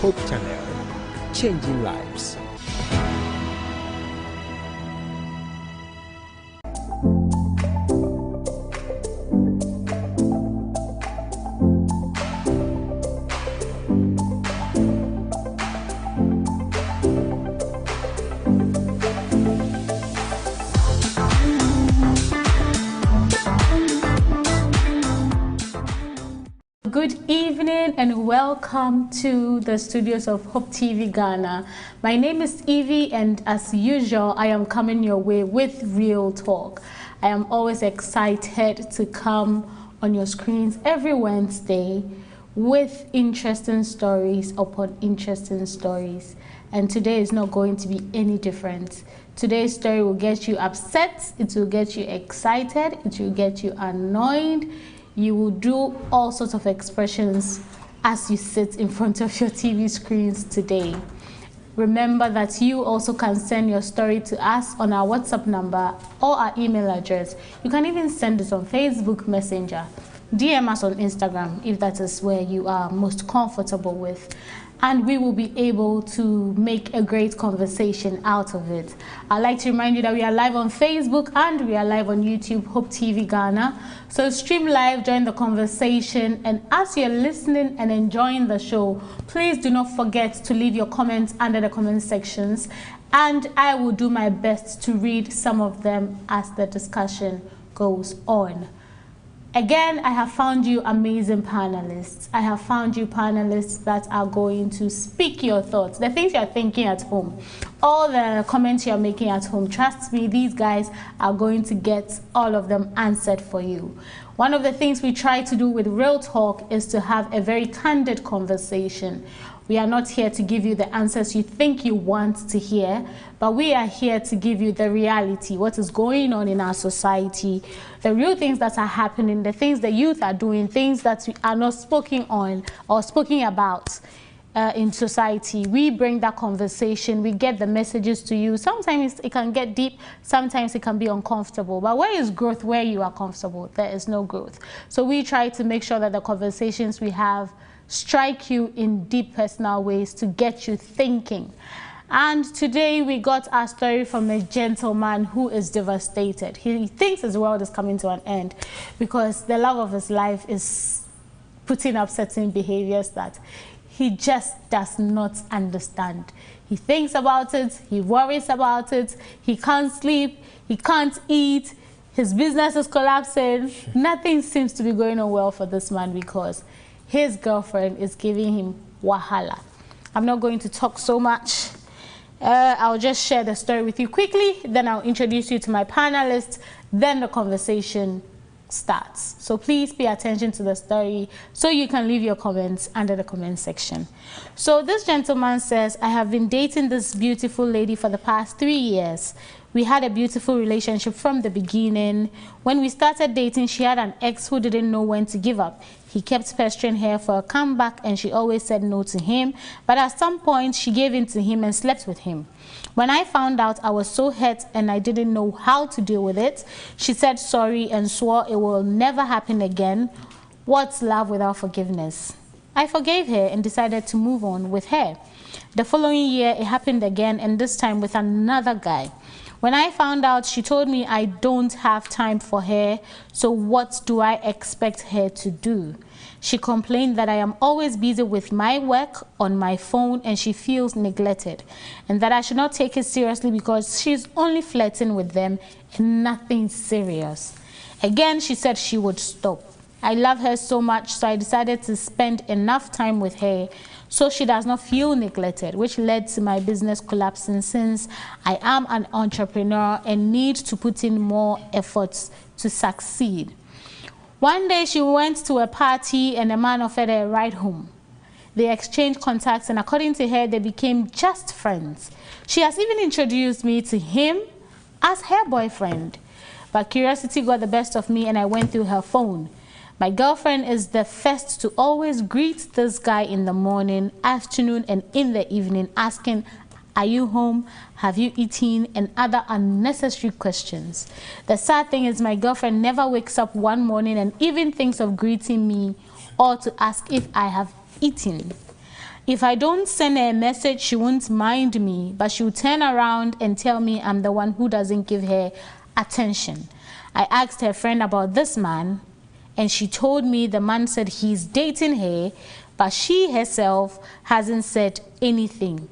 Hope Channel, changing lives. Good evening and welcome to the studios of Hope TV Ghana. My name is Evie and as usual I am coming your way with real talk. I am always excited to come on your screens every Wednesday with interesting stories upon interesting stories, and today is not going to be any different. Today's story will get you upset, it will get you excited, it will get you annoyed. You will do all sorts of expressions as you sit in front of your TV screens today. Remember that you also can send your story to us on our WhatsApp number or our email address. You can even send it on Facebook Messenger. DM us on Instagram if that is where you are most comfortable with. And we will be able to make a great conversation out of it. I'd like to remind you that we are live on Facebook and we are live on YouTube, Hope TV Ghana. So stream live, join the conversation, and as you're listening and enjoying the show, please do not forget to leave your comments under the comment sections, and I will do my best to read some of them as the discussion goes on. Again, I have found you amazing panelists. I have found you panelists that are going to speak your thoughts, the things you're thinking at home, all the comments you're making at home. Trust me, these guys are going to get all of them answered for you. One of the things we try to do with Real Talk is to have a very candid conversation. We are not here to give you the answers you think you want to hear, but we are here to give you the reality, what is going on in our society, the real things that are happening, the things the youth are doing, things that we are not spoken on or spoken about in society. We bring that conversation, we get the messages to you. Sometimes it can get deep, sometimes it can be uncomfortable. But where is growth where you are comfortable? There is no growth. So we try to make sure that the conversations we have strike you in deep personal ways to get you thinking. And today we got our story from a gentleman who is devastated. He thinks his world is coming to an end because the love of his life is putting up certain behaviors that he just does not understand. He thinks about it, he worries about it, he can't sleep, he can't eat, his business is collapsing. Nothing seems to be going on well for this man because his girlfriend is giving him wahala. I'm not going to talk so much. I'll just share the story with you quickly, then I'll introduce you to my panelists, then the conversation starts. So please pay attention to the story so you can leave your comments under the comment section. So this gentleman says, I have been dating this beautiful lady for the past 3 years. We had a beautiful relationship from the beginning. When we started dating, she had an ex who didn't know when to give up. He kept pestering her for a comeback and she always said no to him. But at some point, she gave in to him and slept with him. When I found out, I was so hurt and I didn't know how to deal with it. She said sorry and swore it will never happen again. What's love without forgiveness? I forgave her and decided to move on with her. The following year, it happened again, and this time with another guy. When I found out, she told me I don't have time for her, so what do I expect her to do? She complained that I am always busy with my work on my phone and she feels neglected, and that I should not take it seriously because she's only flirting with them and nothing serious. Again, she said she would stop. I love her so much, so I decided to spend enough time with her so she does not feel neglected, which led to my business collapsing since I am an entrepreneur and need to put in more efforts to succeed. One day she went to a party and a man offered her a ride home. They exchanged contacts and according to her, they became just friends. She has even introduced me to him as her boyfriend. But curiosity got the best of me and I went through her phone. My girlfriend is the first to always greet this guy in the morning, afternoon, and in the evening, asking, are you home? Have you eaten? And other unnecessary questions. The sad thing is my girlfriend never wakes up one morning and even thinks of greeting me or to ask if I have eaten. If I don't send her a message, she won't mind me, but she'll turn around and tell me I'm the one who doesn't give her attention. I asked her friend about this man, and she told me the man said he's dating her, but she herself hasn't said anything.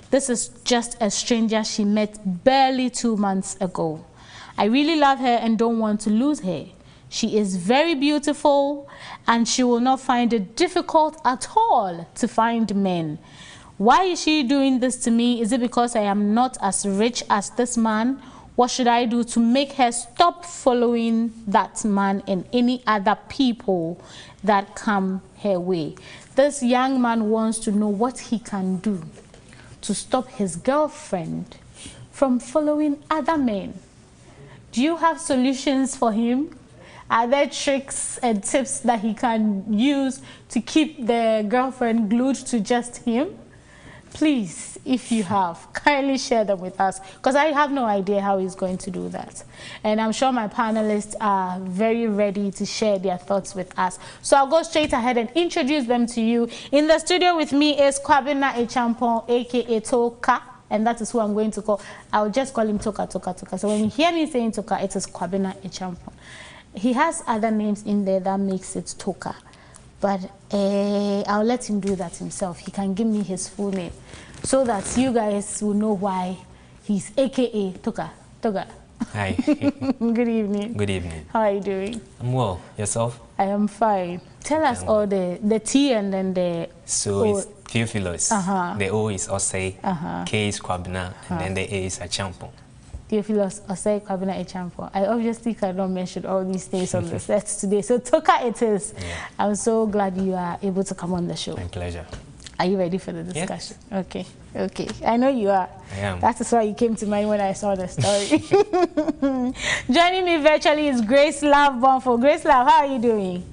This is just a stranger she met barely 2 months ago. I really love her and don't want to lose her. She is very beautiful and she will not find it difficult at all to find men. Why is she doing this to me? Is it because I am not as rich as this man? What should I do to make her stop following that man and any other people that come her way? This young man wants to know what he can do to stop his girlfriend from following other men. Do you have solutions for him? Are there tricks and tips that he can use to keep the girlfriend glued to just him? Please, if you have, kindly share them with us, because I have no idea how he's going to do that. And I'm sure my panelists are very ready to share their thoughts with us. So I'll go straight ahead and introduce them to you. In the studio with me is Kwabena Acheampong, aka Toka. And that is who I'm going to call. I'll just call him Toka, Toka, Toka. So when you hear me saying Toka, it is Kwabena Acheampong. He has other names in there that makes it Toka. But I'll let him do that himself. He can give me his full name so that you guys will know why he's AKA Toka. Toka. Hi. Good evening. Good evening. How are you doing? I'm well. Yourself? I am fine. Tell us all the T and then the So O. it's Theophilus. The O is Osei. K is Kwabena. And then the A is Acheampong. Theophilus Osei Kwabena Acheampong. I obviously cannot mention all these things on the set today. So Toka it is. Yeah. I'm so glad you are able to come on the show. My pleasure. Are you ready for the discussion? Yes. Okay. Okay. I know you are. I am. That is why you came to mind when I saw the story. Joining me virtually is Grace Love Bonfo. Grace Love, how are you doing?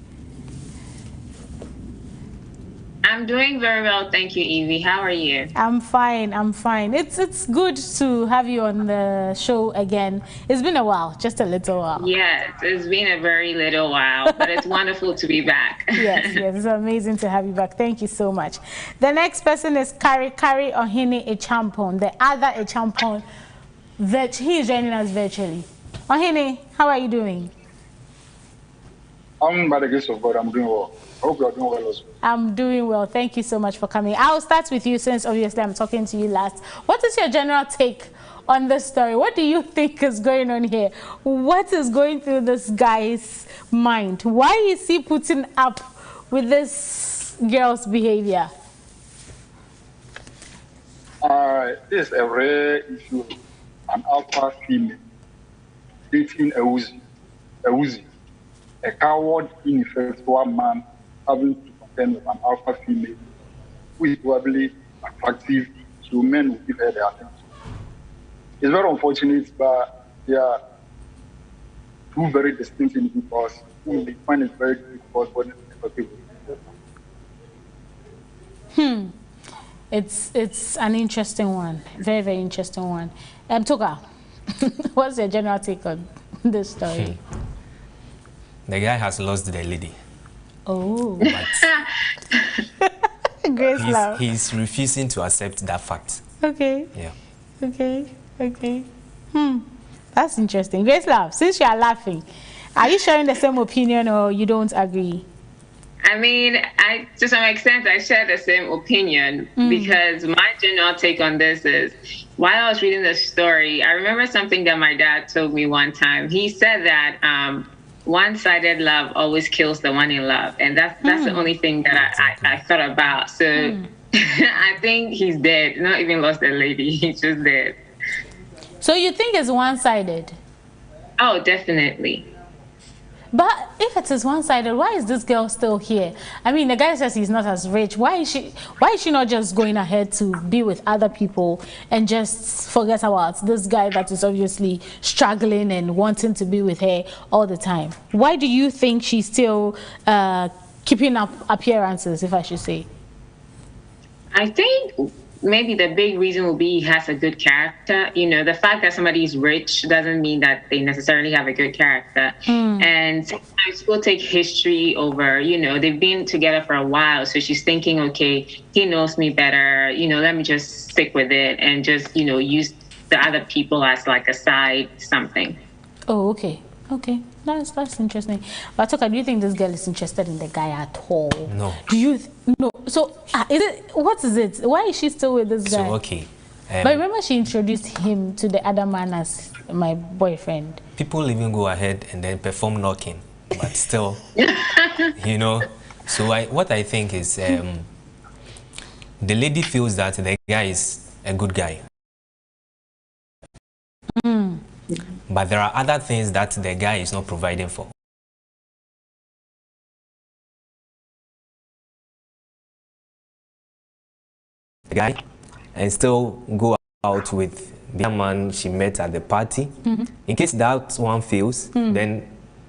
I'm doing very well, thank you, Evie. How are you? I'm fine, I'm fine. It's good to have you on the show again. It's been a while, just a little while. Yes, it's been a very little while, but it's wonderful to be back. Yes, it's amazing to have you back. Thank you so much. The next person is Kari Ohene Acheampong, the other Acheampong. He is joining us virtually. Ohene, how are you doing? By the grace of God, I'm doing well. I hope you are doing well also. I'm doing well. Thank you so much for coming. I'll start with you since obviously I'm talking to you last. What is your general take on this story? What do you think is going on here? What is going through this guy's mind? Why is he putting up with this girl's behavior? This is a rare issue. An alpha female dating a Uzi. A coward, ineffectual man having to contend with an alpha female who is probably attractive, so men will give her their attention. It's very unfortunate, but they are two very distinct individuals who they find it very difficult for them to be with. It's an interesting one, very, very interesting one. Toka, what's your general take on this story? The guy has lost the lady. Oh. But Grace Love. he's refusing to accept that fact. Okay. Yeah. Okay. That's interesting. Grace Love, since you are laughing, are you sharing the same opinion or you don't agree? I mean, to some extent, I share the same opinion because my general take on this is, while I was reading the story, I remember something that my dad told me one time. He said that one-sided love always kills the one in love, and that's the only thing that I thought about. So I think he's dead. Not even lost a lady. He's just dead. So you think it's one-sided? Oh, definitely. But if it is one-sided, why is this girl still here? I mean, the guy says he's not as rich. Why is she not just going ahead to be with other people and just forget about this guy that is obviously struggling and wanting to be with her all the time? Why do you think she's still keeping up appearances, if I should say? I think maybe the big reason will be he has a good character. You know, the fact that somebody is rich doesn't mean that they necessarily have a good character. And sometimes people take history over, you know, they've been together for a while. So she's thinking, okay, he knows me better. You know, let me just stick with it and just, you know, use the other people as like a side something. Oh, okay. Okay. That's interesting. But Toka, do you think this girl is interested in the guy at all? No. Do you? No. So, is it? What is it? Why is she still with this guy? So, okay. But remember, she introduced him to the other man as my boyfriend. People even go ahead and then perform knocking, but still, you know. So, what I think is, the lady feels that the guy is a good guy. But there are other things that the guy is not providing for. The guy and still go out with the man she met at the party. In case that one fails, then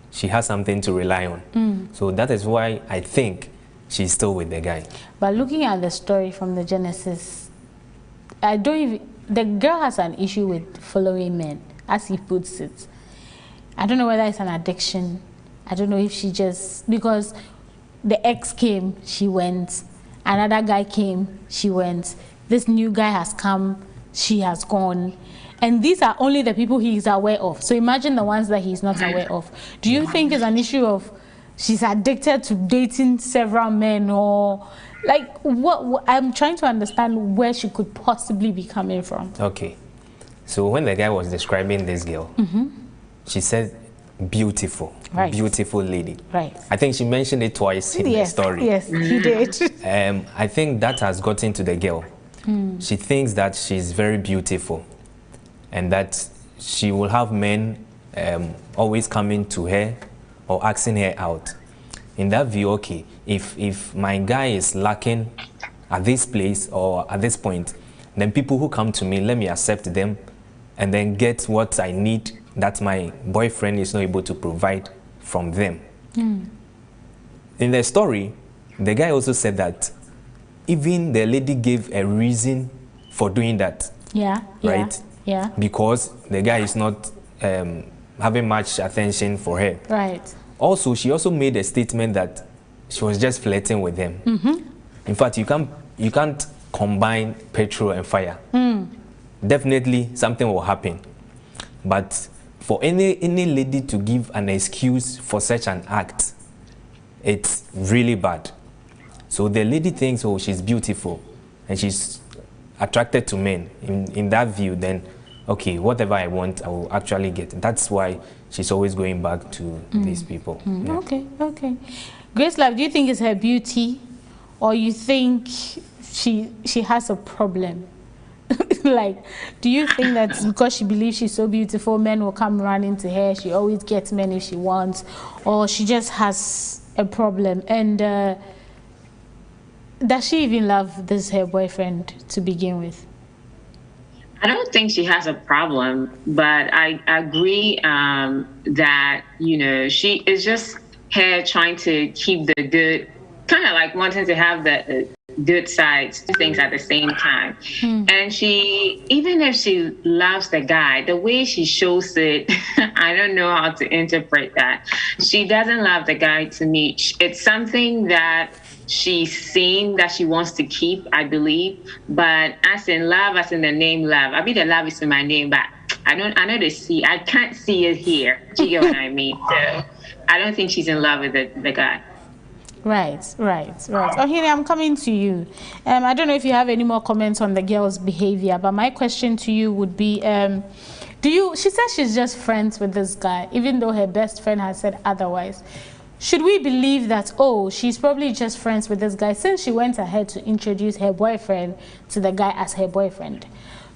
she has something to rely on. So that is why I think she's still with the guy. But looking at the story from the Genesis, the girl has an issue with following men, as he puts it. I don't know whether it's an addiction. I don't know if she just, because the ex came, she went. Another guy came, she went. This new guy has come, she has gone. And these are only the people he is aware of. So imagine the ones that he's not aware of. Do you think it's an issue of she's addicted to dating several men, or like what I'm trying to understand where she could possibly be coming from. Okay. So when the guy was describing this girl, she said beautiful, beautiful lady. Right. I think she mentioned it twice in the story. Yes, he did. I think that has gotten to the girl. She thinks that she's very beautiful and that she will have men always coming to her or asking her out. In that view, okay, if my guy is lacking at this place or at this point, then people who come to me, let me accept them and then get what I need that my boyfriend is not able to provide from them. In the story, the guy also said that even the lady gave a reason for doing that. Yeah. Right? Yeah. Because the guy is not having much attention for her. Right. Also, she also made a statement that she was just flirting with him. In fact, you can't combine petrol and fire. Definitely something will happen. But for any lady to give an excuse for such an act, it's really bad. So the lady thinks, oh, she's beautiful and she's attracted to men. In that view, then, okay, whatever I want, I will actually get. That's why she's always going back to these people. Yeah. Okay. Grace Love, do you think it's her beauty, or you think she has a problem? Like, do you think that because she believes she's so beautiful, men will come running to her, she always gets men if she wants, or she just has a problem? And does she even love this her boyfriend to begin with? I don't think she has a problem, but I agree that, you know, she is just her trying to keep the good, kind of like wanting to have the good sides, things at the same time. And she, even if she loves the guy, the way she shows it, I don't know how to interpret that. She doesn't love the guy to me. It's something that she's seen that she wants to keep, I believe. But as in love, as in the name love, I mean, the love is in my name, but I know I can't see it here. Do you get what I mean? So I don't think she's in love with the guy. Right. Ohene, I'm coming to you. I don't know if you have any more comments on the girl's behavior, but my question to you would be, she says she's just friends with this guy, even though her best friend has said otherwise. Should we believe that, oh, she's probably just friends with this guy since she went ahead to introduce her boyfriend to the guy as her boyfriend?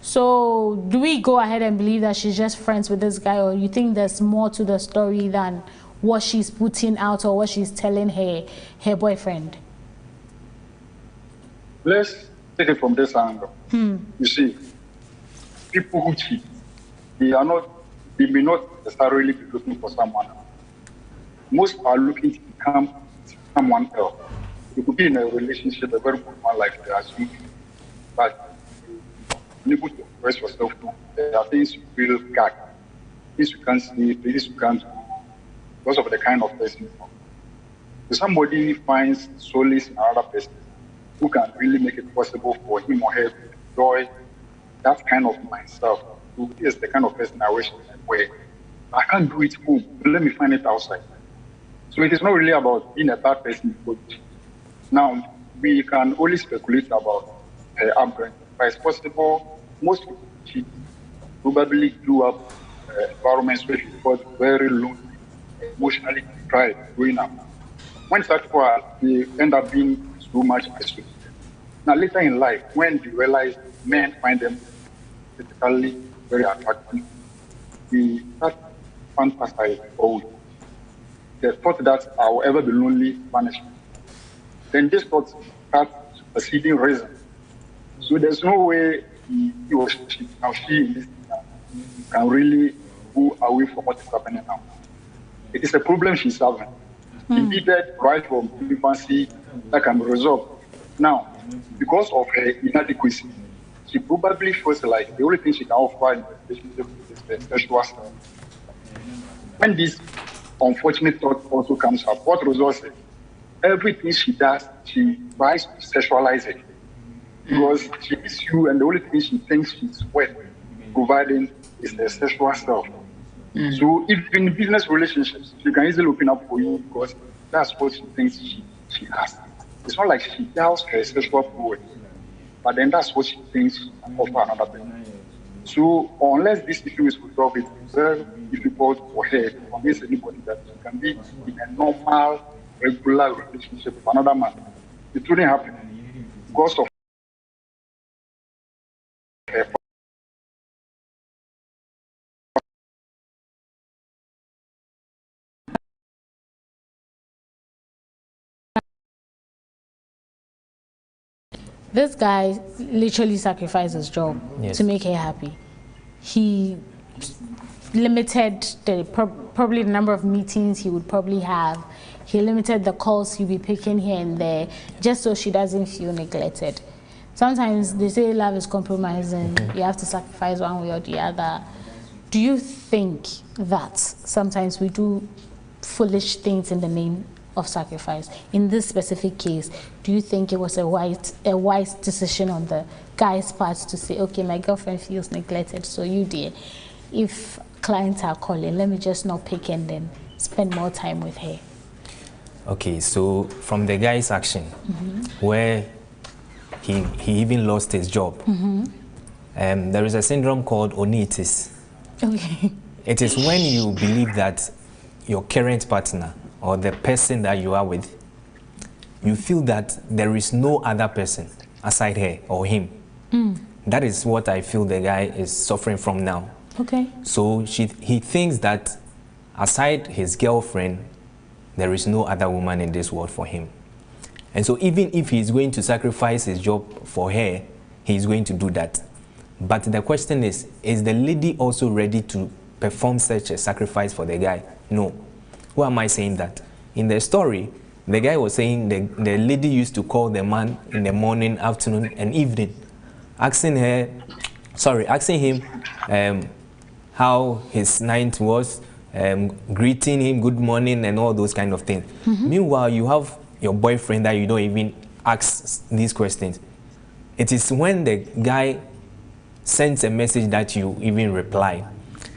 So do we go ahead and believe that she's just friends with this guy, or you think there's more to the story than what she's putting out or what she's telling her boyfriend? Let's take it from this angle. You see, people who cheat, they may not necessarily be looking for someone else. Most are looking to become someone else. You could be in a relationship, a very good one like they assume, but unable to express yourself to. There are things you feel gag, things you can't see, things you can't do because of the kind of person you are. So somebody finds solace in another person who can really make it possible for him or her to enjoy that kind of myself. So he is the kind of person I wish I were. I can't do it home. Let me find it outside. So it is not really about being a bad person. Now, we can only speculate about her upbringing. But it's possible most people she probably grew up environments where she was very lonely, emotionally deprived growing up. When such people they end up being so much isolated. Now, later in life, when they realize men find them physically very attractive, they start fantasizing always. The thought that I will ever be lonely vanishes. Then this thought starts proceeding reason. So there's no way he or she, now she in this can really go away from what is happening now. It is a problem she's having. Indeed, right from infancy, that can be resolved. Now, because of her inadequacy, she probably feels like the only thing she can offer in the relationship is the sexual stuff. When this unfortunate thought also comes up, what results is everything she does, she tries to sexualize it. Because she is you, and the only thing she thinks she's worth providing is the sexual stuff. So if in business relationships, she can easily open up for you because that's what she thinks she has. It's not like she doubts her sexual prowess, but then that's what she thinks she can offer another person. So unless this issue is resolved, it's very difficult for her to convince anybody that she can be in a normal, regular relationship with another man. It wouldn't happen because of her. This guy literally sacrificed his job to make her happy. He limited the probably the number of meetings he would probably have. He limited the calls he'd be picking here and there just so she doesn't feel neglected. Sometimes they say love is compromising. You have to sacrifice one way or the other. Do you think that sometimes we do foolish things in the name of sacrifice? In this specific case, do you think it was a wise decision on the guy's part to say, okay, my girlfriend feels neglected, so you dear, if clients are calling, let me just not pick and then spend more time with her? Okay, so from the guy's action, where he even lost his job, there is a syndrome called onitis. Okay. It is when you believe that your current partner or the person that you are with, you feel that there is no other person aside her or him. That is what I feel the guy is suffering from now. Okay. So he thinks that aside his girlfriend, there is no other woman in this world for him. And so even if he's going to sacrifice his job for her, he's going to do that. But the question is the lady also ready to perform such a sacrifice for the guy? No. Why am I saying that? In the story, the guy was saying the lady used to call the man in the morning, afternoon, and evening, asking him how his night was, greeting him good morning and all those kind of things. Meanwhile, you have your boyfriend that you don't even ask these questions. It is when the guy sends a message that you even reply.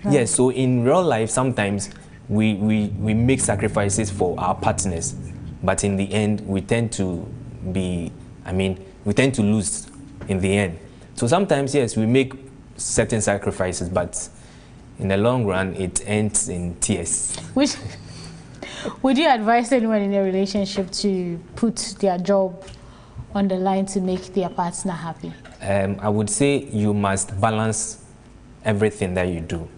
Right. Yes, so in real life, sometimes we make sacrifices for our partners, but in the end, we tend to lose in the end. So sometimes, yes, we make certain sacrifices, but in the long run, it ends in tears. Would you advise anyone in a relationship to put their job on the line to make their partner happy? I would say you must balance everything that you do.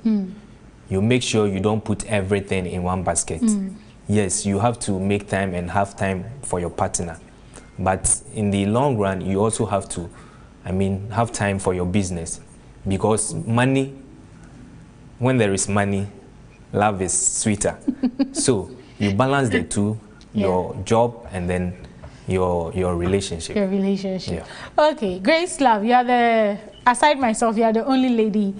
You make sure you don't put everything in one basket. Yes, you have to make time and have time for your partner. But in the long run, you also have to, have time for your business. Because money, when there is money, love is sweeter. So you balance the two, your job and then your relationship. Your relationship. Yeah. Okay, Grace Love, you are the aside myself, you are the only lady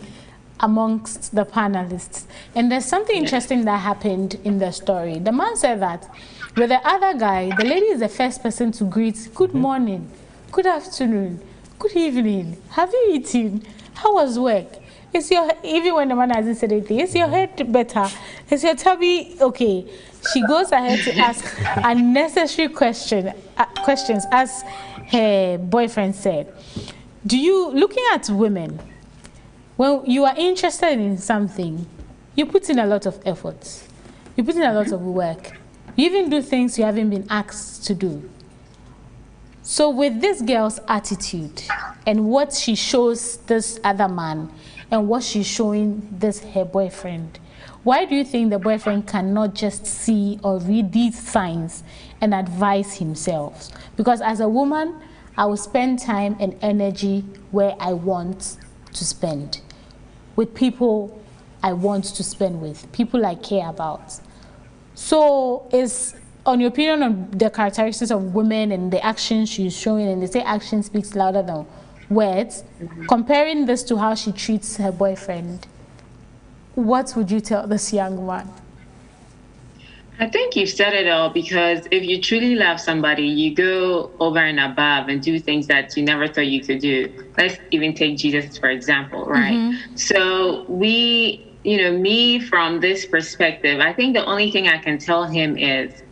amongst the panelists. And there's something interesting that happened in the story. The man said that with the other guy, the lady is the first person to greet, good morning, good afternoon, good evening, have you eaten? How was work? Is your, even when the man hasn't said anything, is your head better? Is your tummy okay? She goes ahead to ask unnecessary questions, as her boyfriend said. Do you, looking at women, when you are interested in something, you put in a lot of effort. You put in a lot of work. You even do things you haven't been asked to do. So with this girl's attitude and what she shows this other man and what she's showing this her boyfriend, why do you think the boyfriend cannot just see or read these signs and advise himself? Because as a woman, I will spend time and energy where I want to spend, with people I want to spend with, people I care about. So is, on your opinion on the characteristics of women and the actions she's showing, and they say action speaks louder than words, comparing this to how she treats her boyfriend, what would you tell this young man? I think you've said it all, because if you truly love somebody, you go over and above and do things that you never thought you could do. Let's even take Jesus, for example, right? So me from this perspective, I think the only thing I can tell him is,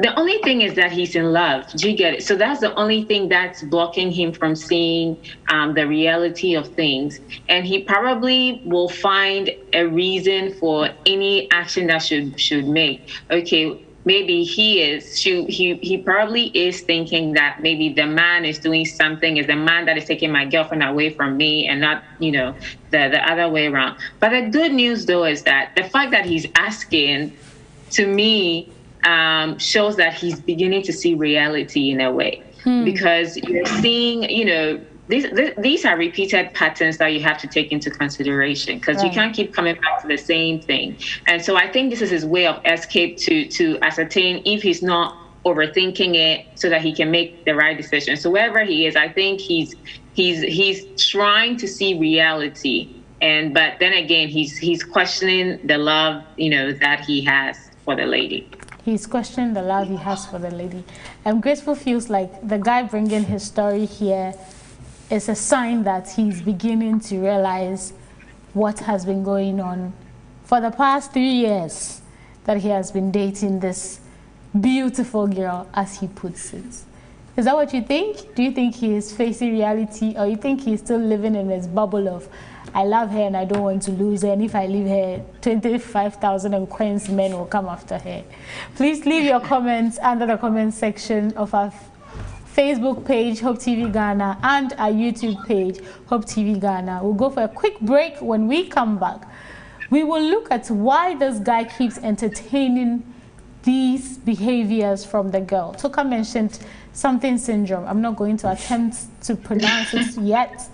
the only thing is that he's in love. Do you get it? So that's the only thing that's blocking him from seeing the reality of things. And he probably will find a reason for any action that should make. Okay, maybe he probably is thinking that maybe the man is doing something, is the man that is taking my girlfriend away from me and not, the other way around. But the good news though is that the fact that he's asking, to me, shows that he's beginning to see reality in a way, because you're seeing, these are repeated patterns that you have to take into consideration, because you can't keep coming back to the same thing. And so I think this is his way of escape to ascertain if he's not overthinking it, so that he can make the right decision. So wherever he is, I think he's trying to see reality, but then again, he's questioning the love, that he has for the lady. He's questioning the love he has for the lady. And Graceful feels like the guy bringing his story here is a sign that he's beginning to realize what has been going on for the past 3 years, that he has been dating this beautiful girl, as he puts it. Is that what you think? Do you think he is facing reality, or you think he's still living in his bubble of, I love her and I don't want to lose her, and if I leave her, 25,000 and coins men will come after her? Please leave your comments under the comment section of our Facebook page, Hope TV Ghana, and our YouTube page, Hope TV Ghana. We'll go for a quick break. When we come back, we will look at why this guy keeps entertaining these behaviors from the girl. Toka mentioned something syndrome. I'm not going to attempt to pronounce it yet.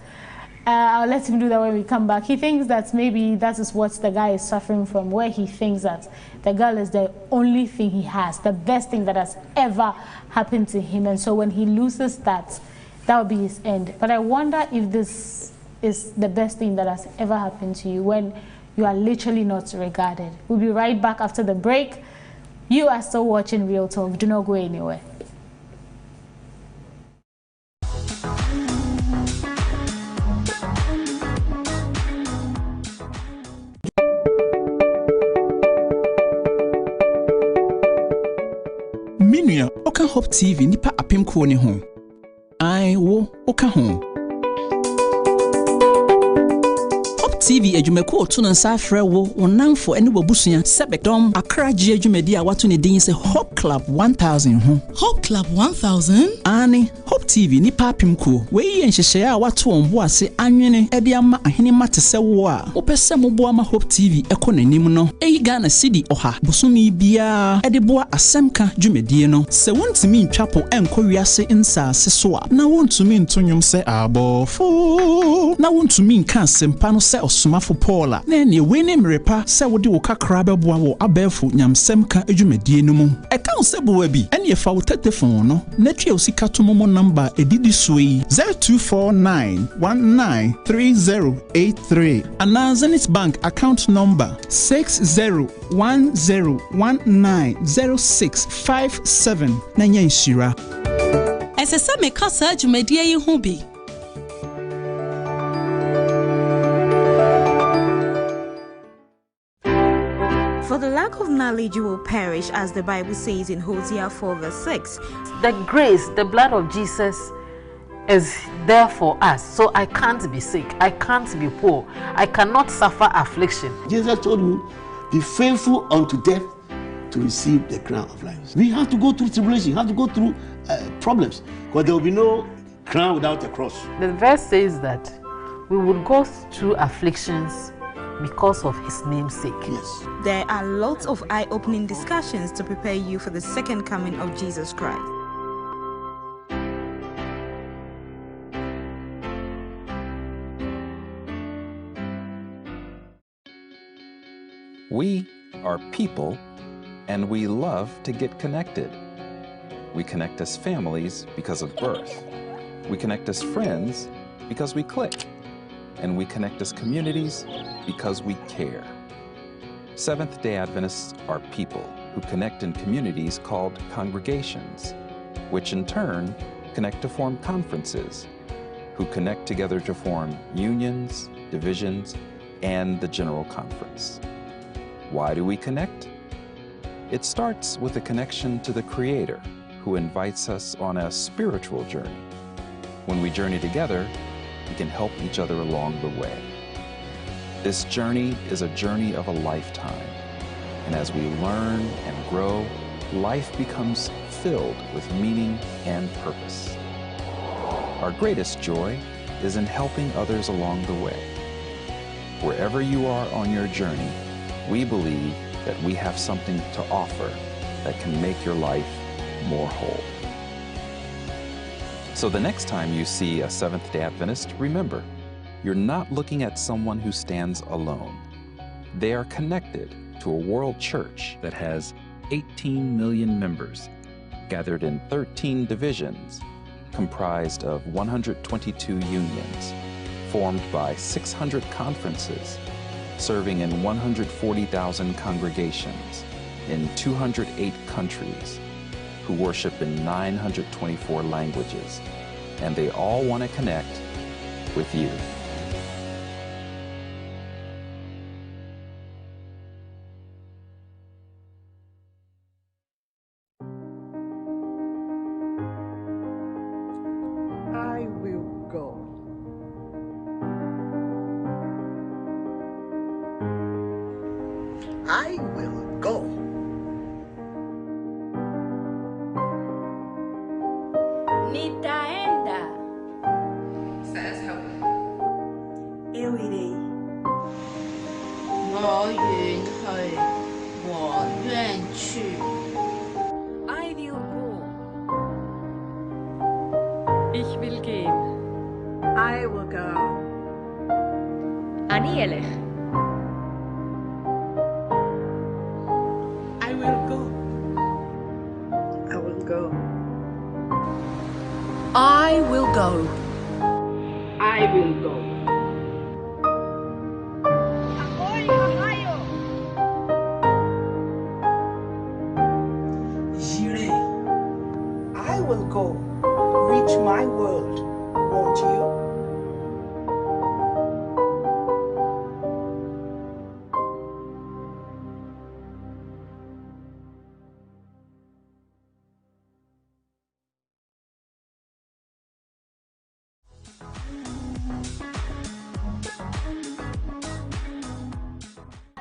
I'll let him do that when we come back. He thinks that maybe that is what the guy is suffering from, where he thinks that the girl is the only thing he has, the best thing that has ever happened to him. And so when he loses that, that will be his end. But I wonder if this is the best thing that has ever happened to you, when you are literally not regarded. We'll be right back after the break. You are still watching Real Talk. Do not go anywhere. Minua, Oka Hope TV nipa apem ko ne ho. Ai wo Oka ho. TV adwumako otu no nsa afrɛ wo onamfo ene wabusua sebedom akraje adwumadi a wato ne din se Hope Club 1000 ho. Hope Club 1000? Ani Hope TV ni papim ko we ye nhyehyɛ a wato onbo ase anwene ede ama ahene mate sɛ wo a opese mobo ama Hope TV ekɔ nanim no eyi Ghana cedi oha bosomi bia ede boa asemka dwumadi no se wontumi ntwapo enkɔ wiase nsaase so a na wontumi ntonyom sɛ abofo na wontumi nka asempa no sɛ somafo Paula na ne we ne mrepa se wo de wo kakra beboa wo abefo nyamsem ka adwumadie no mu e ka se bo wa bi ene fa wo telephone no na twa wo sika to momo number edidi so yi 0249193083 ana Zenith Bank account number 6010190657 na nya nshira Esesa me kasa adwumadie yi ho bi. For the lack of knowledge you will perish, as the Bible says in Hosea 4:6. The grace, the blood of Jesus is there for us. So I can't be sick, I can't be poor, I cannot suffer affliction. Jesus told you, be faithful unto death to receive the crown of life. We have to go through tribulation, have to go through problems, because there will be no crown without a cross. The verse says that we would go through afflictions because of his name's sake. Yes. There are lots of eye-opening discussions to prepare you for the second coming of Jesus Christ. We are people, and we love to get connected. We connect as families because of birth. We connect as friends because we click. And we connect as communities because we care. Seventh-day Adventists are people who connect in communities called congregations, which in turn connect to form conferences, who connect together to form unions, divisions, and the General Conference. Why do we connect? It starts with a connection to the Creator, who invites us on a spiritual journey. When we journey together, we can help each other along the way. This journey is a journey of a lifetime. And as we learn and grow, life becomes filled with meaning and purpose. Our greatest joy is in helping others along the way. Wherever you are on your journey, we believe that we have something to offer that can make your life more whole. So the next time you see a Seventh-day Adventist, remember, you're not looking at someone who stands alone. They are connected to a world church that has 18 million members, gathered in 13 divisions, comprised of 122 unions, formed by 600 conferences, serving in 140,000 congregations in 208 countries, who worship in 924 languages, and they all want to connect with you. I will go. I will go. Nitaenda. Every 我願去和願去。I will go. Ich will gehen. I will go. אני אלך. I will go. I will go. I will go. I will go. J'irai. I will go. Reach my world, won't you?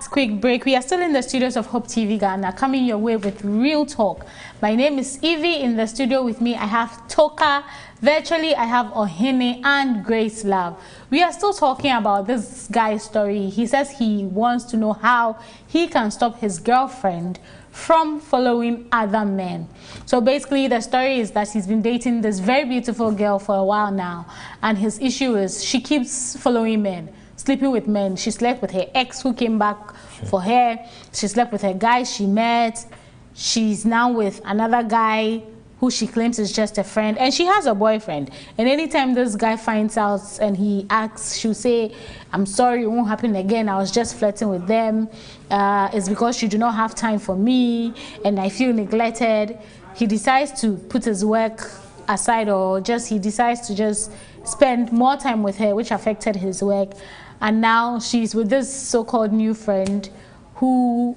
Quick break. We are still in the studios of Hope TV Ghana, coming your way with Real Talk. My name is Evie. In the studio with me, I have Toka. Virtually, I have Ohene and Grace Love. We are still talking about this guy's story. He says he wants to know how he can stop his girlfriend from following other men. So basically, the story is that he's been dating this very beautiful girl for a while now, and his issue is she keeps following men. sleeping with men. She slept with her ex who came back for her. She slept with her guy she met. She's now with another guy who she claims is just a friend, and she has a boyfriend. And anytime this guy finds out and he asks, she'll say, I'm sorry, it won't happen again. I was just flirting with them. It's because you do not have time for me and I feel neglected. He decides to put his work aside, or he decides to just spend more time with her, which affected his work. And now she's with this so-called new friend who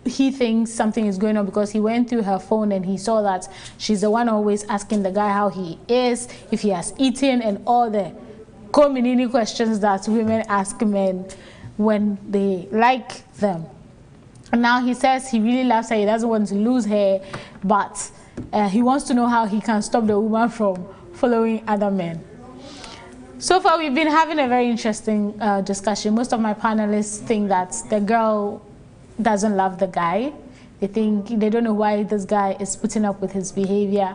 he thinks something is going on because he went through her phone and he saw that she's the one always asking the guy how he is, if he has eaten, and all the community questions that women ask men when they like them. And now he says he really loves her, he doesn't want to lose her, but he wants to know how he can stop the woman from following other men. So far we've been having a very interesting discussion. Most of my panelists think that the girl doesn't love the guy. They don't know why this guy is putting up with his behavior.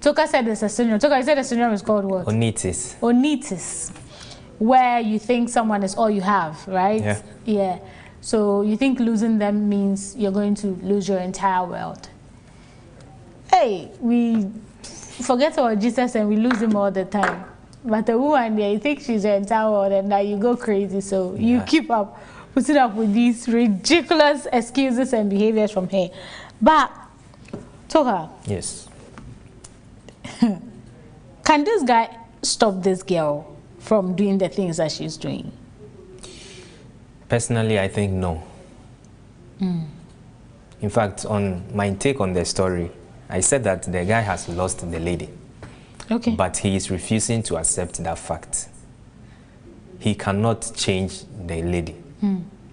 Toka said there's a syndrome. Toka, you said the syndrome is called what? Onitis. Onitis, where you think someone is all you have, right? Yeah. Yeah. So you think losing them means you're going to lose your entire world. Hey, we forget about Jesus and we lose him all the time. But the woman there, you think she's your entire world, and now you go crazy. So you keep up putting up with these ridiculous excuses and behaviors from her. But, Toka. Yes. Can this guy stop this girl from doing the things that she's doing? Personally, I think no. In fact, on my take on the story, I said that the guy has lost the lady. Okay. But he is refusing to accept that fact. He cannot change the lady.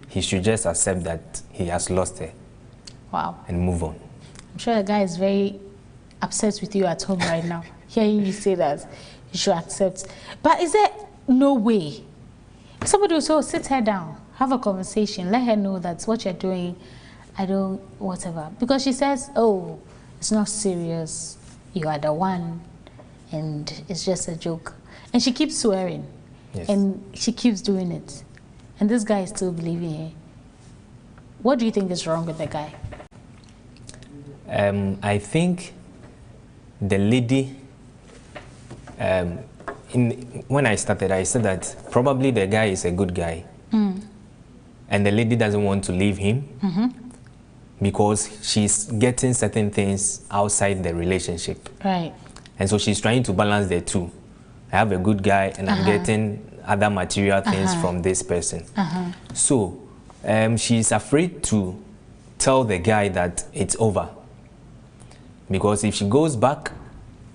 He should just accept that he has lost her. Wow. And move on. I'm sure the guy is very upset with you at home right now. Hearing you say that, you should accept. But is there no way? Somebody will say, sit her down, have a conversation, let her know that what you're doing, I don't, whatever. Because she says, oh, it's not serious, you are the one, and it's just a joke. And she keeps swearing. Yes. And she keeps doing it. And this guy is still believing her. What do you think is wrong with the guy? I think the lady, when I started, I said that probably the guy is a good guy. And the lady doesn't want to leave him because she's getting certain things outside the relationship. Right. And so she's trying to balance the two. I have a good guy and I'm getting other material things from this person. So she's afraid to tell the guy that it's over. Because if she goes back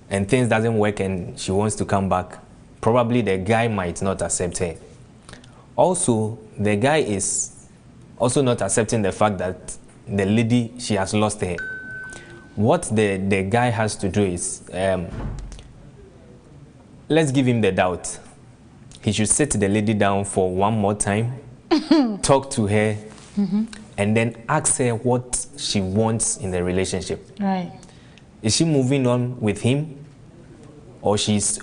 and things doesn't work and she wants to come back, probably the guy might not accept her. Also, the guy is also not accepting the fact that the lady, she has lost her. What the guy has to do is, let's give him the doubt. He should sit the lady down for one more time, talk to her, and then ask her what she wants in the relationship. Right. Is she moving on with him, or she's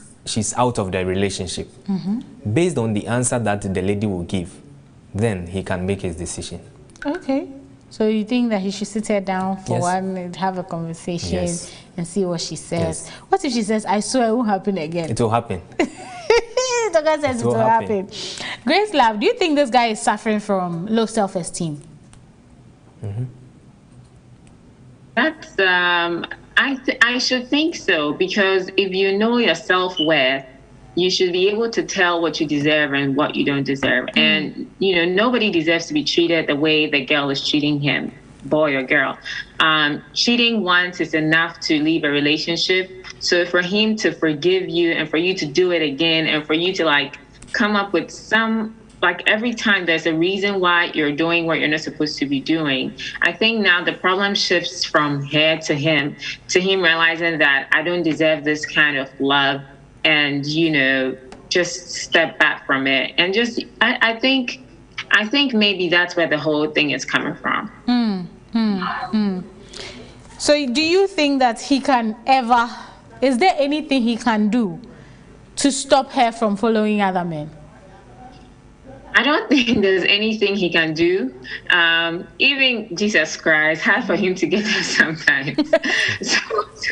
out of the relationship? Based on the answer that the lady will give, then he can make his decision. Okay. So you think that he should sit her down for one and have a conversation and see what she says? What if she says, I swear it won't happen again? It will happen. Toka says it will happen. Grace Love, do you think this guy is suffering from low self-esteem? That's, I should think so, because if you know your self-worth, you should be able to tell what you deserve and what you don't deserve. And, you know, nobody deserves to be treated the way the girl is treating him, boy or girl. Cheating once is enough to leave a relationship. So for him to forgive you and for you to do it again and for you to like come up with some, like every time there's a reason why you're doing what you're not supposed to be doing. I think now the problem shifts from her to him realizing that I don't deserve this kind of love. And, you know, just step back from it. And just, I think maybe that's where the whole thing is coming from. So do you think that he can ever, is there anything he can do to stop her from following other men? I don't think there's anything he can do. Even Jesus Christ had for him to get there sometimes. So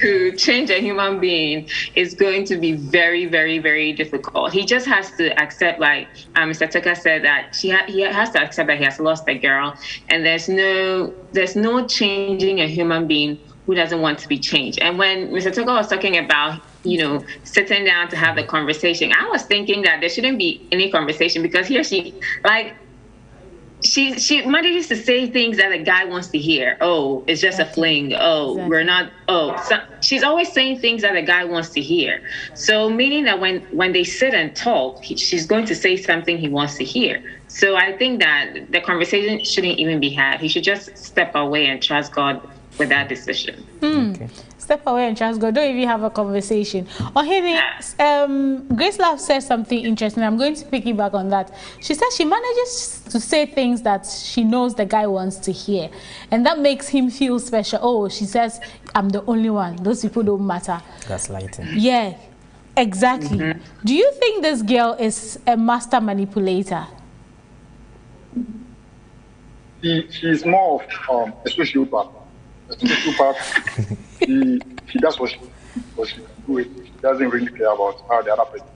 to change a human being is going to be very, very, very difficult. He just has to accept, like Mr. Tucker said, that he has to accept that he has lost a girl, and there's no changing a human being who doesn't want to be changed. And when Mr. Tucker was talking about, sitting down to have the conversation, I was thinking that there shouldn't be any conversation, because he or she, like, she manages to say things that a guy wants to hear. Oh, it's just a fling. Oh, we're not. Oh, so she's always saying things that a guy wants to hear. So meaning that when they sit and talk, she's going to say something he wants to hear. So I think that the conversation shouldn't even be had. He should just step away and trust God with that decision. Okay. Step away and trust God. Don't even have a conversation. Grace Love said something interesting. I'm going to piggyback on that. She says she manages to say things that she knows the guy wants to hear, and that makes him feel special. Oh, she says, I'm the only one. Those people don't matter. Gaslighting. Yeah, exactly. Do you think this girl is a master manipulator? She's more of a sociopath. A sociopath, she does what she can do. She doesn't really care about how the other person.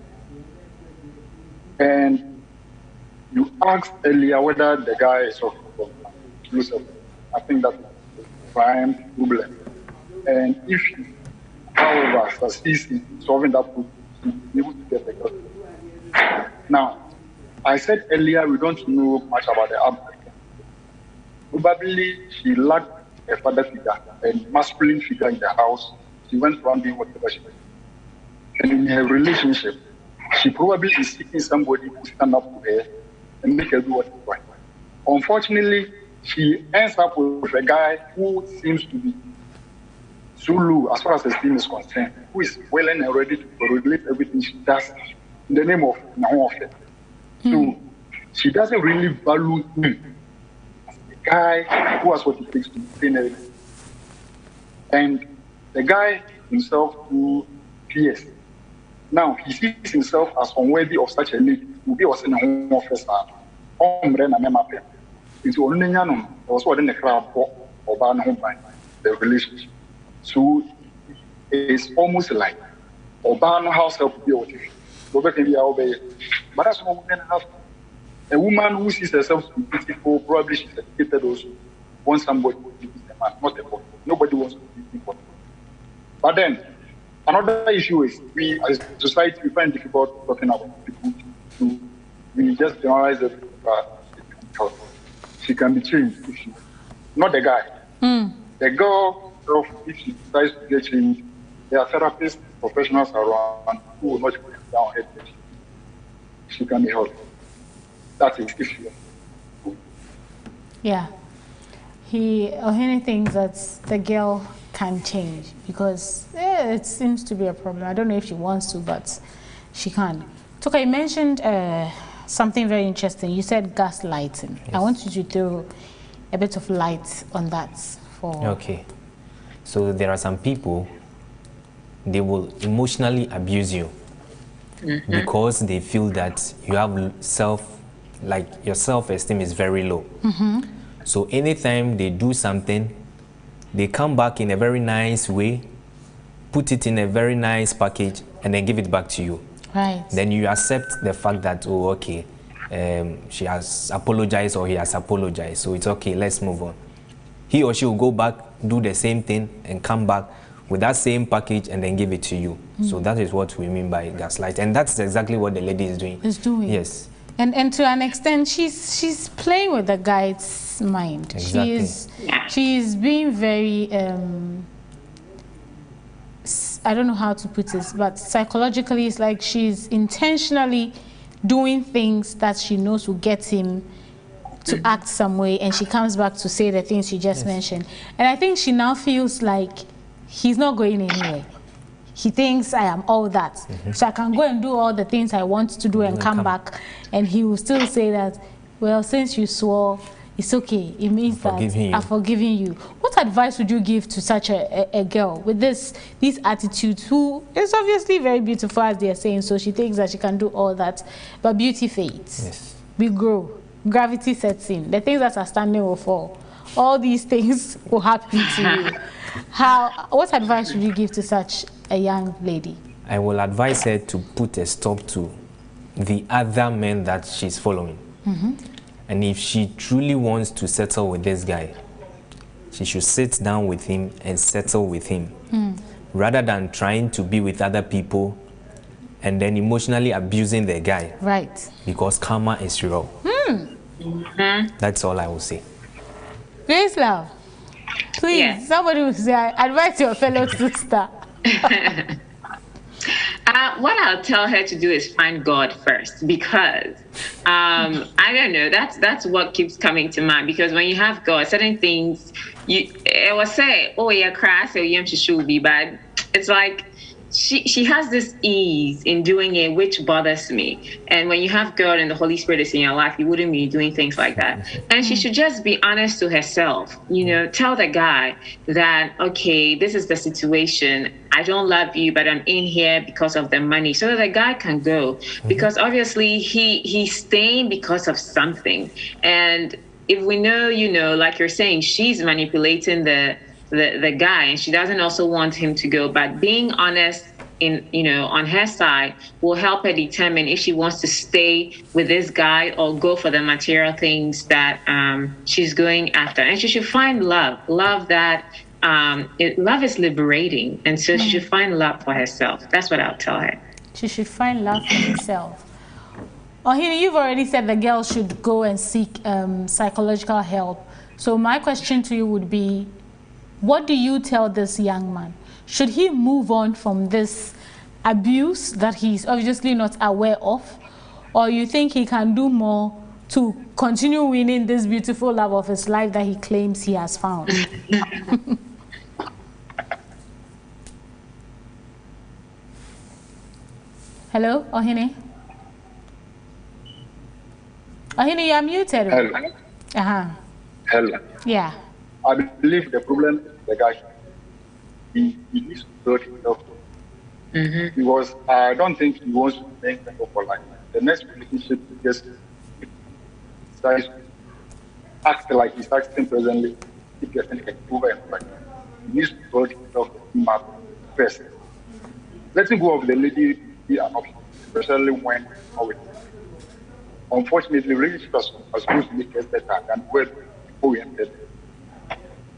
And you asked earlier whether the guy is suffering from Lucifer. I think that's the prime problem. And if she, however, succeeds in solving that problem, she'll be able to get the girl. Now, I said earlier we don't know much about the upbringing. Probably she lacked a father figure, a masculine figure in the house. She went around doing whatever she wanted. And in her relationship, she probably is seeking somebody who stand up to her and make her do what she wants. Unfortunately, she ends up with a guy who seems to be Zulu as far as esteem is concerned, who is willing and ready to regulate everything she does in the name of Nahofe. So she doesn't really value him. Guy who has what it takes to maintain everything. And the guy himself who fears. Now, he sees himself as unworthy of such a lady. He was in a home office. It's only also in the crowd or the relationship. So it's almost like Obama house help be with you. But that's what women have. A woman who sees herself to be beautiful, probably she's educated also, wants somebody to be a man, not a boy. Nobody wants to be beautiful. But then, another issue is, we as a society, we find it difficult talking about people. We just generalize it. She can be changed if she, not the guy. The girl, if she decides to get changed, there are therapists, professionals around who will not put it down her. She can be helped. That is issue. Yeah. Ohene thinks that the girl can change because it seems to be a problem. I don't know if she wants to, but she can. Tuka, you mentioned something very interesting. You said gaslighting. Yes. I want you to throw a bit of light on that. Okay. So there are some people, they will emotionally abuse you because they feel that you have your self-esteem is very low. So anytime they do something, they come back in a very nice way, put it in a very nice package, and then give it back to you. Right. Then you accept the fact that, oh, okay, she has apologized or he has apologized, so it's okay, let's move on. He or she will go back, do the same thing, and come back with that same package and then give it to you. So that is what we mean by gaslight. And that's exactly what the lady is doing. Yes. And to an extent, she's playing with the guy's mind. Exactly. She's being very, I don't know how to put this, but psychologically, it's like she's intentionally doing things that she knows will get him to act some way, and she comes back to say the things you just mentioned. And I think she now feels like he's not going anywhere. He thinks I am all that. So I can go and do all the things I want to do and come back, and he will still say that, well, since you swore, it's okay. It means that I've forgiven you. What advice would you give to such a girl with these attitudes, who is obviously very beautiful, as they are saying, so she thinks that she can do all that, but beauty fades? Yes. we grow, gravity sets in. The things that are standing will fall. All these things will happen to you. What advice would you give to such a young lady? I will advise her to put a stop to the other men that she's following. And if she truly wants to settle with this guy, she should sit down with him and settle with him, rather than trying to be with other people and then emotionally abusing the guy. Right. Because karma is real. That's all I will say. Grace Love, please, somebody will say, advise your fellow sister. What I'll tell her to do is find God first, because I don't know, that's what keeps coming to mind. Because when you have God, certain things it will say, oh yeah, crass, she should be bad. It's like she has this ease in doing it, which bothers me. And when you have God and the Holy Spirit is in your life, you wouldn't be doing things like that. And she should just be honest to herself, tell the guy that, okay, this is the situation. I don't love you, but I'm in here because of the money, so that the guy can go. Because obviously he's staying because of something. And if we know, like you're saying, she's manipulating the guy, and she doesn't also want him to go. But being honest on her side will help her determine if she wants to stay with this guy or go for the material things that she's going after. And she should find love that love is liberating, and so she should find love for herself. That's what I'll tell her. She should find love for herself. Ohini, you've already said the girl should go and seek psychological help. So my question to you would be, what do you tell this young man? Should he move on from this abuse that he's obviously not aware of? Or you think he can do more to continue winning this beautiful love of his life that he claims he has found? Hello, Ohini? Ohini, you are muted. Hello. Hello. Yeah. I believe the problem is the guy. He needs to build himself. Because I don't think he wants to make them for life. The next relationship is just starts to act like he's acting presently, keep getting over and back. He needs to build himself first. Letting go of the lady be an option, especially when with. Unfortunately, relationship was supposed to make us better than where before we entered.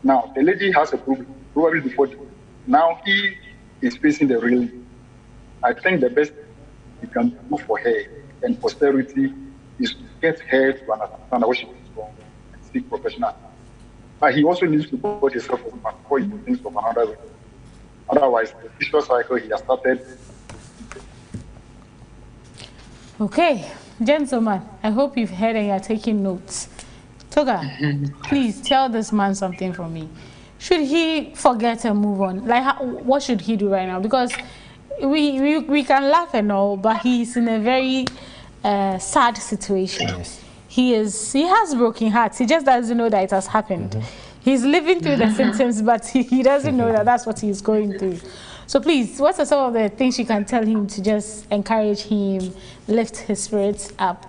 Now, the lady has a problem, probably before. Now he is facing the real. I think the best he can do for her and posterity is to get her to understand what she is wrong and seek professional. But he also needs to put himself before he thinks of another way. Otherwise, the vicious cycle he has started. Okay, gentlemen, I hope you've heard and you're taking notes. Toga, please tell this man something from me. Should he forget and move on? Like, what should he do right now? Because we can laugh and all, but he's in a very sad situation. Yes. He has broken hearts. He just doesn't know that it has happened. He's living through the symptoms, but he doesn't know that that's what he's going through. So please, what are some of the things you can tell him to just encourage him, lift his spirits up,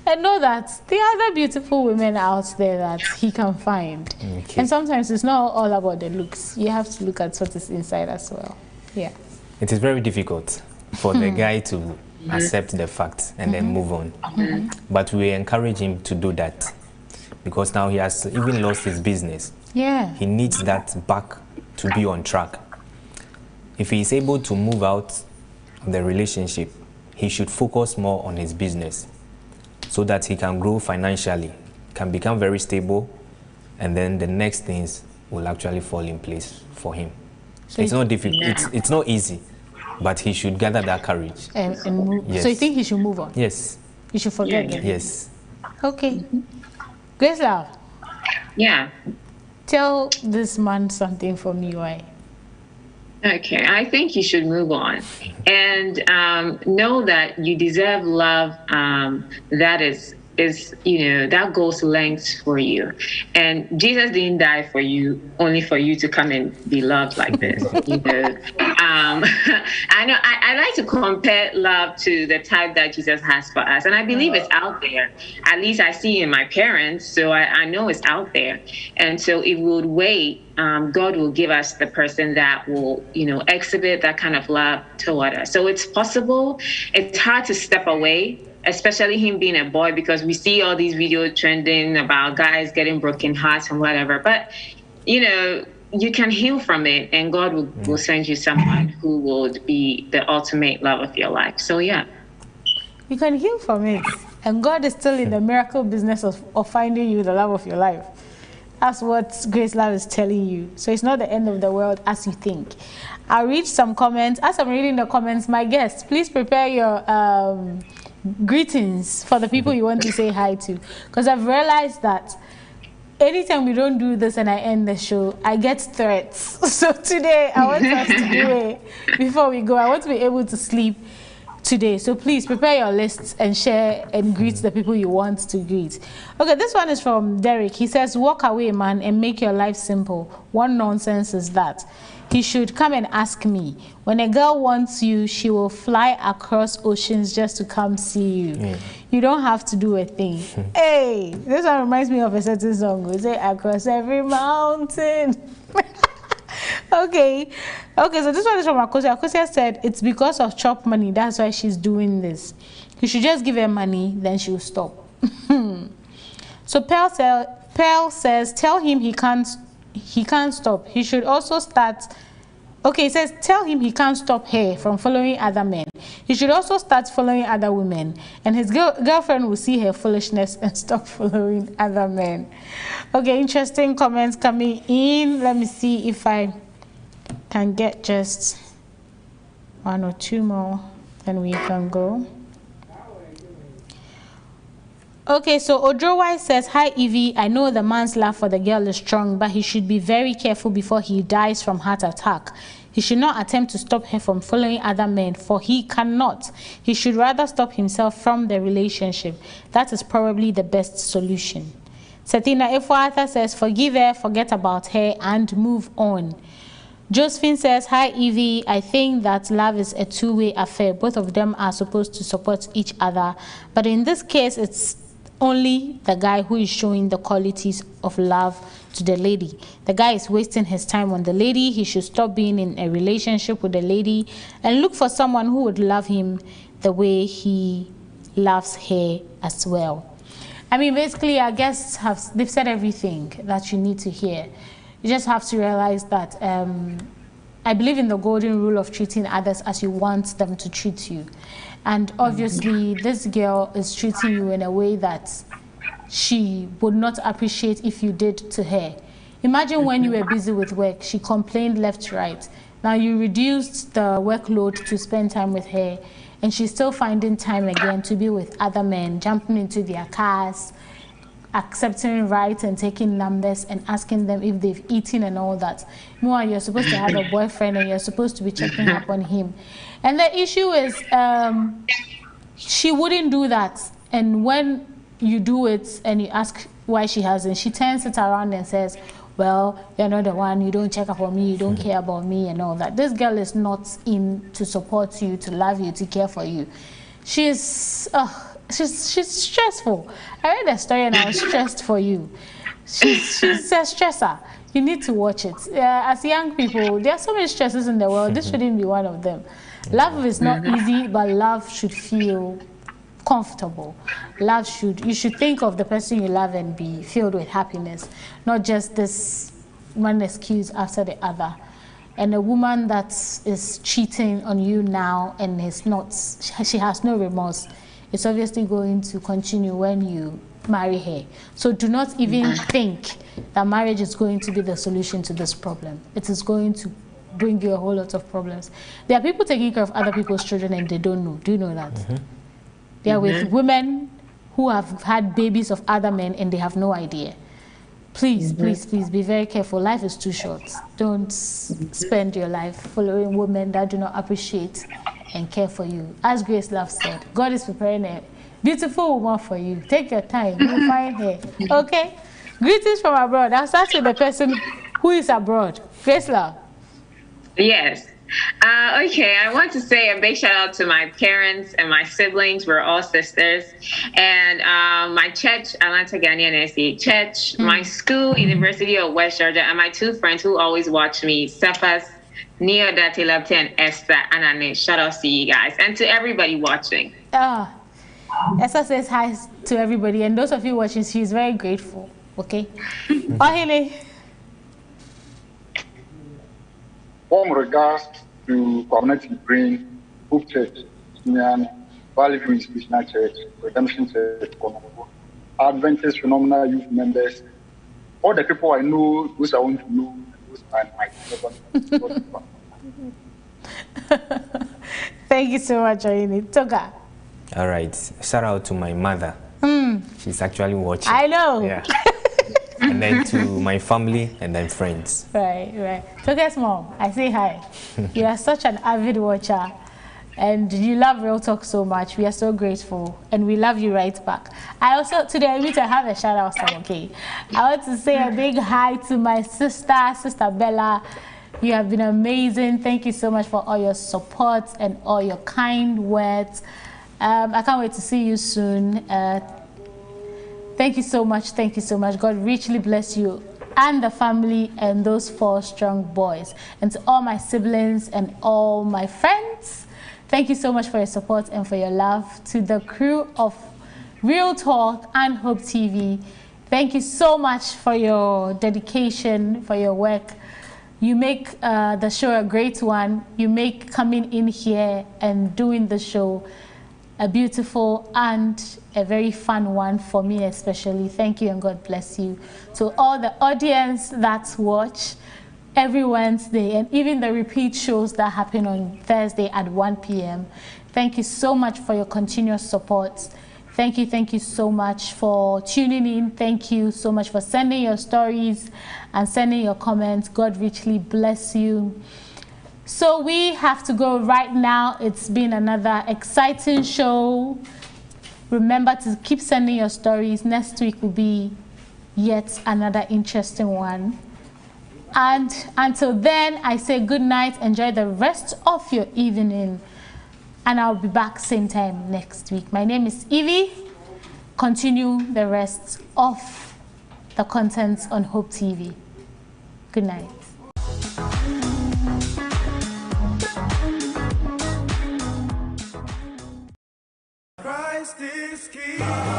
and know that there are other beautiful women out there that he can find. Okay. And sometimes it's not all about the looks. You have to look at what is inside as well. Yeah. It is very difficult for the guy to accept the fact and then move on. But we encourage him to do that because now he has even lost his business. Yeah. He needs that back to be on track. If he is able to move out of the relationship, he should focus more on his business so that he can grow financially, can become very stable, and then the next things will actually fall in place for him. So it's not difficult. Yeah. It's not easy, but he should gather that courage. And move. Yes. So you think he should move on? Yes. He should forget them? Yes. Okay. Grace Love. Yeah. Tell this man something from you, why? Okay, I think you should move on and know that you deserve love that is is, that goes lengths for you. And Jesus didn't die for you only for you to come and be loved like this. I know I like to compare love to the type that Jesus has for us, and I believe it's out there. At least I see in my parents, so I know it's out there. And so if we would wait, God will give us the person that will, exhibit that kind of love toward us. So it's possible. It's hard to step away, especially him being a boy, because we see all these videos trending about guys getting broken hearts and whatever. But, you can heal from it, and God will send you someone who will be the ultimate love of your life. So, yeah. You can heal from it. And God is still in the miracle business of finding you the love of your life. That's what Grace Love is telling you. So it's not the end of the world as you think. I'll read some comments. As I'm reading the comments, my guests, please prepare your greetings for the people you want to say hi to. Because I've realized that anytime we don't do this and I end the show, I get threats. So today, I want us to do it before we go. I want to be able to sleep today. So please prepare your lists and share and greet the people you want to greet. Okay, this one is from Derek. He says, walk away, man, and make your life simple. One nonsense is that he should come and ask me. When a girl wants you, she will fly across oceans just to come see you. You don't have to do a thing. Hey, this one reminds me of a certain song. We say, across every mountain. Okay, so this one is from Akosia. Akosia said, it's because of chop money. That's why she's doing this. You should just give her money, then she'll stop. So Pearl says, tell him he can't stop. He should also start. Okay, it says, tell him he can't stop her from following other men. He should also start following other women, and his girlfriend will see her foolishness and stop following other men. Okay, interesting comments coming in. Let me see if I can get just one or two more, then we can go. Okay, so Odrowai says, hi Evie, I know the man's love for the girl is strong, but he should be very careful before he dies from heart attack. He should not attempt to stop her from following other men, for he cannot. He should rather stop himself from the relationship. That is probably the best solution. Satina Efuata says, forgive her, forget about her, and move on. Josephine says, hi Evie, I think that love is a two-way affair. Both of them are supposed to support each other, but in this case, it's only the guy who is showing the qualities of love to the lady. The guy is wasting his time on the lady. He should stop being in a relationship with the lady and look for someone who would love him the way he loves her as well. I mean, basically, our guests they've said everything that you need to hear. You just have to realize that I believe in the golden rule of treating others as you want them to treat you. And obviously, this girl is treating you in a way that she would not appreciate if you did to her. Imagine when you were busy with work, she complained left, right. Now you reduced the workload to spend time with her, and she's still finding time again to be with other men, jumping into their cars, accepting rights and taking numbers and asking them if they've eaten and all that. Meanwhile, you're supposed to have a boyfriend and you're supposed to be checking up on him. And the issue is she wouldn't do that. And when you do it and you ask why she hasn't, she turns it around and says, well, you're not the one, you don't check up on me, you don't care about me and all that. This girl is not in to support you, to love you, to care for you. She's stressful. I read a story and I was stressed for you. She's a stressor. You need to watch it. As young people, there are so many stresses in the world. This shouldn't be one of them. Love is not easy, but love should feel comfortable. You should think of the person you love and be filled with happiness, not just this one excuse after the other. And a woman that is cheating on you now and she has no remorse, it's obviously going to continue when you marry her. So do not even think that marriage is going to be the solution to this problem. It is going to bring you a whole lot of problems. There are people taking care of other people's children and they don't know. Do you know that? They are with women who have had babies of other men and they have no idea. Please, please, please be very careful. Life is too short. Don't spend your life following women that do not appreciate and care for you. As Grace Love said, God is preparing beautiful woman for you. Take your time. You'll find her. Okay? Greetings from abroad. I'll start with the person who is abroad. Grace Love. Yes. Okay, I want to say a big shout out to my parents and my siblings. We're all sisters. And my church, Atlanta Ghanaian SDA Church, my school, University of West Georgia, and my 2 friends who always watch me, Cephas, Neo Datilabte, and Esther Anane. Shout out to you guys and to everybody watching. Esther says hi to everybody, and those of you watching, she's very grateful. Okay? Ohene. Warm regards to Community Brain, Hope Church, Miami, Valley View Institutional Church, Redemption Church, Konobo, Adventist Phenomenal Youth members, all the people I know, those I want to know, and those I might never know. Thank you so much, Ohene. Toga. All right. Shout out to my mother. She's actually watching. I know. Yeah. And then to my family and then friends. Right. Toga's mom, I say hi. You are such an avid watcher and you love Real Talk so much. We are so grateful and we love you right back. I also, today I need to have a shout out, okay? I want to say a big hi to my sister Bella. You have been amazing. Thank you so much for all your support and all your kind words. I can't wait to see you soon. Thank you so much. Thank you so much. God richly bless you and the family and those 4 strong boys. And to all my siblings and all my friends, thank you so much for your support and for your love. To the crew of Real Talk and Hope TV, thank you so much for your dedication, for your work. You make the show a great one. You make coming in here and doing the show a beautiful and a very fun one for me especially. Thank you and God bless you. To all the audience that watch every Wednesday and even the repeat shows that happen on Thursday at 1 p.m. Thank you so much for your continuous support. Thank you so much for tuning in. Thank you so much for sending your stories and sending your comments. God richly bless you. So we have to go right now. It's been another exciting show. Remember to keep sending your stories. Next week will be yet another interesting one. And until then, I say good night. Enjoy the rest of your evening. And I'll be back same time next week. My name is Evie. Continue the rest of the contents on Hope TV. Good night.